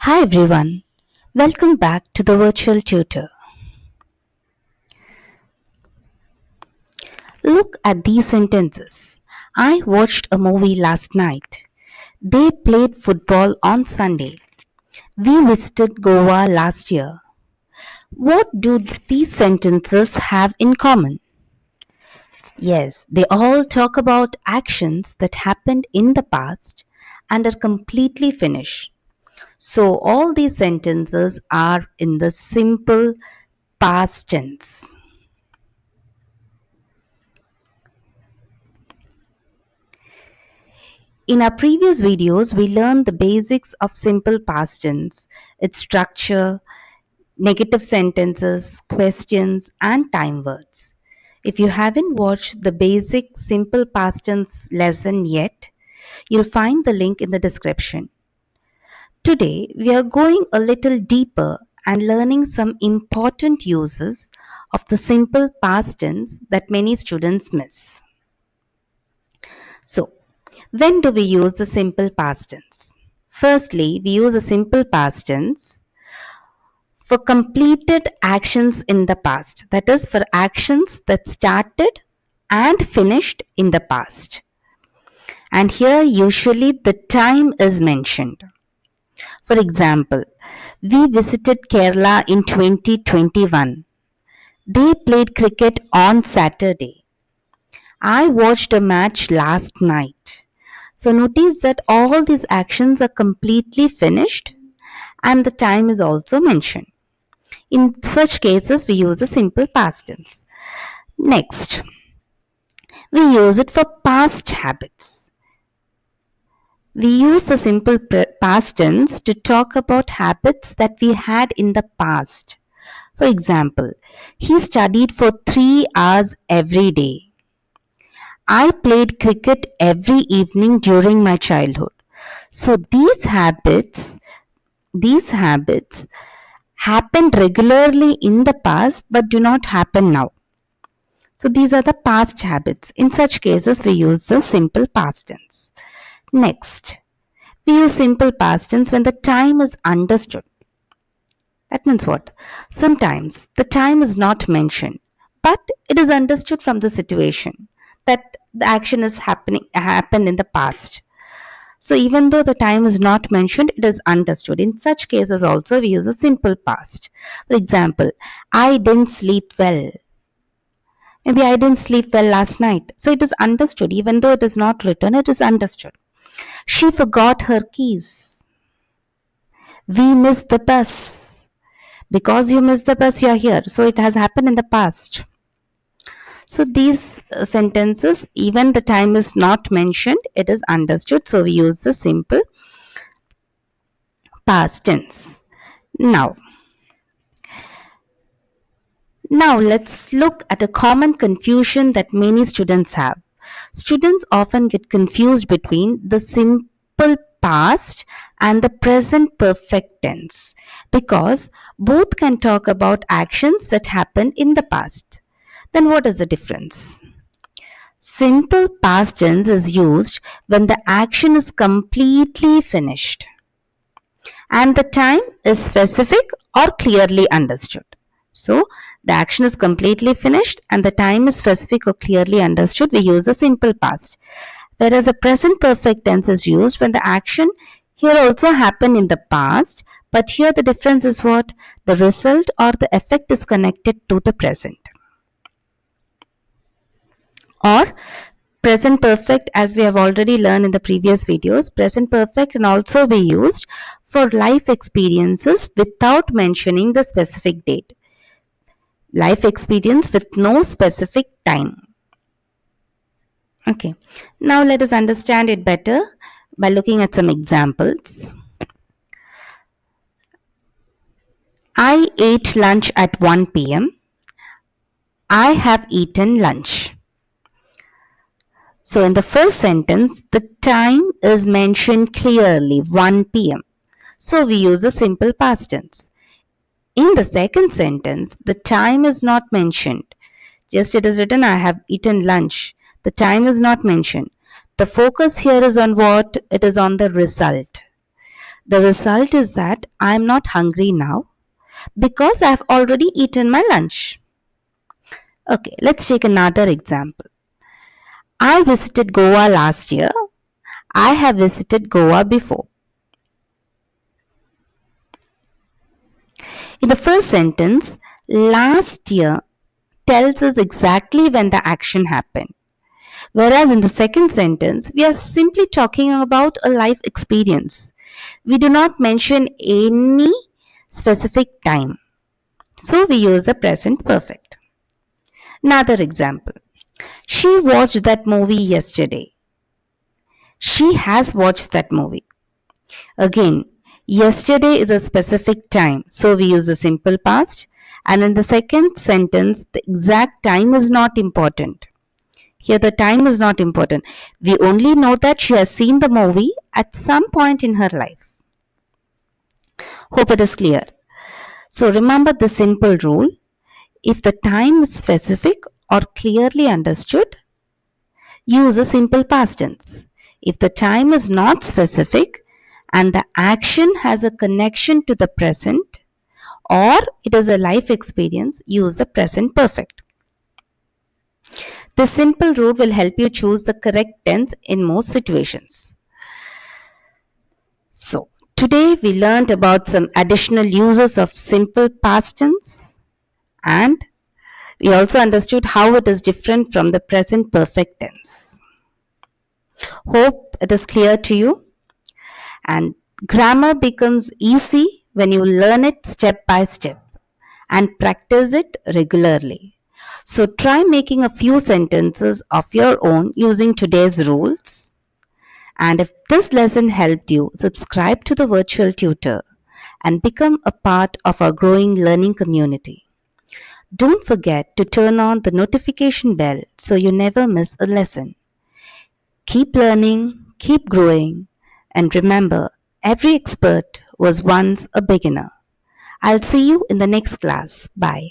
Hi everyone, welcome back to the Virtual Tutor. Look at these sentences. I watched a movie last night. They played football on Sunday. We visited Goa last year. What do these sentences have in common? Yes, they all talk about actions that happened in the past and are completely finished. So all these sentences are in the simple past tense. In our previous videos, we learned the basics of simple past tense, its structure, negative sentences, questions, and time words. If you haven't watched the basic simple past tense lesson yet, you'll find the link in the description. Today, we are going a little deeper and learning some important uses of the simple past tense that many students miss. So, when do we use the simple past tense? Firstly, we use a simple past tense for completed actions in the past. That is, for actions that started and finished in the past. And here, usually, the time is mentioned. For example, we visited Kerala in 2021. They played cricket on Saturday. I watched a match last night. So notice that all these actions are completely finished and the time is also mentioned. In such cases, we use the simple past tense. Next, we use it for past habits. We use the simple past tense to talk about habits that we had in the past. For example, he studied for 3 hours every day. I played cricket every evening during my childhood. So these habits happened regularly in the past but do not happen now. So these are the past habits. In such cases, we use the simple past tense. Next, we use simple past tense when the time is understood. That means what? Sometimes the time is not mentioned, but it is understood from the situation that the action is happened in the past. So even though the time is not mentioned, it is understood. In such cases also we use a simple past. For example, I didn't sleep well. Maybe I didn't sleep well last night. So it is understood. Even though it is not written, it is understood. She forgot her keys. We missed the bus. Because you missed the bus, you are here. So it has happened in the past. So these sentences, even the time is not mentioned, it is understood. So we use the simple past tense. Now let's look at a common confusion that many students have. Students often get confused between the simple past and the present perfect tense because both can talk about actions that happened in the past. Then what is the difference? Simple past tense is used when the action is completely finished and the time is specific or clearly understood. So, the action is completely finished and the time is specific or clearly understood. We use the simple past. Whereas the present perfect tense is used when the action here also happened in the past, but here the difference is what? The result or the effect is connected to the present. Or present perfect, as we have already learned in the previous videos, present perfect can also be used for life experiences without mentioning the specific date. Life experience with no specific time. Okay, now let us understand it better by looking at some examples. I ate lunch at 1 p.m. I have eaten lunch. So in the first sentence, the time is mentioned clearly, 1 p.m. So we use a simple past tense. In the second sentence, the time is not mentioned. Just it is written, I have eaten lunch. The time is not mentioned. The focus here is on what? It is on the result. The result is that I am not hungry now because I have already eaten my lunch. Okay, let's take another example. I visited Goa last year. I have visited Goa before. In the first sentence, last year tells us exactly when the action happened. Whereas in the second sentence, we are simply talking about a life experience. We do not mention any specific time. So we use the present perfect. Another example. She watched that movie yesterday. She has watched that movie. Again, yesterday is a specific time, so we use the simple past. And in the second sentence, the exact time is not important. Here, the time is not important. We only know that she has seen the movie at some point in her life. Hope it is clear. So, remember the simple rule: if the time is specific or clearly understood, use a simple past tense. If the time is not specific and the action has a connection to the present or it is a life experience, use the present perfect. This simple rule will help you choose the correct tense in most situations. So, today we learned about some additional uses of simple past tense and we also understood how it is different from the present perfect tense. Hope it is clear to you. And grammar becomes easy when you learn it step by step and practice it regularly. So try making a few sentences of your own using today's rules. And if this lesson helped you, subscribe to the virtual tutor and become a part of our growing learning community. Don't forget to turn on the notification bell so you never miss a lesson. Keep learning, keep growing, and remember, every expert was once a beginner. I'll see you in the next class. Bye.